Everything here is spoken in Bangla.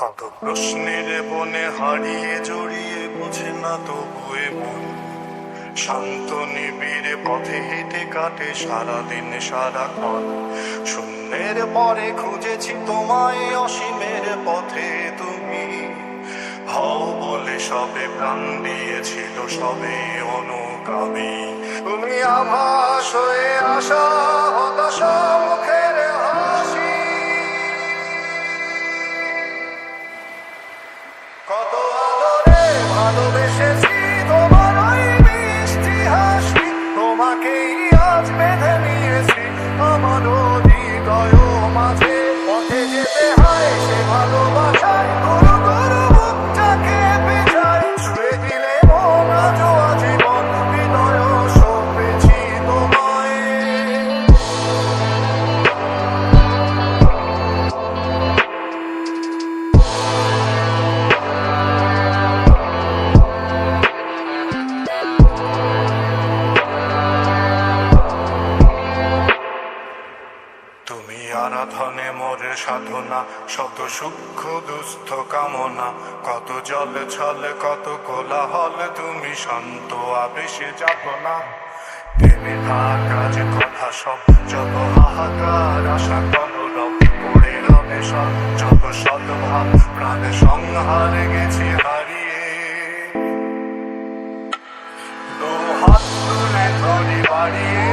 কত প্রশ্নের বনে হারিয়ে জড়িয়ে বুঝে না তবুয়ে মন শান্ত নিবিড় পথে হেঁটে কাটে সারাদিন সারাক্ষণ। শূন্যের পরে খুঁজেছি তোমায় অসীমের পথে, তুমি হও বলে সবে প্রাণ দিয়েছিল, সবে অনুগামী। তুমি আভাস হয়ে আসা হতাশা মুখের হাসি, কত আদরে ভালোবেসেছি তোমার ওই মিষ্টি হাসি। তোমাকেই আজ বেঁধে নিয়েছি আমার হৃদয় মাঝে, পথে যেতে হয় সে ভালোবাসায় গুরু গুরু বুকটাকে পেঁচায়। ছুঁয়ে দিলে মন আজও আজীবন হৃদয় সঁপেছি তোমায়। তুমি আরাধনে মোরে সাধনা, শত সূক্ষ্ম দুস্থ কামনা, কত জল ছল কত কোলাহল, তুমি শান্ত আবেশে যাতনা। প্রেমে কাজ কথা সব যত হাহাকার আশা কলরব পড়ে রবে সব, যত সদ্ভাব প্রাণে সংহার গেছি হারিয়ে। দু হাত তুলে ধরি বাড়িয়ে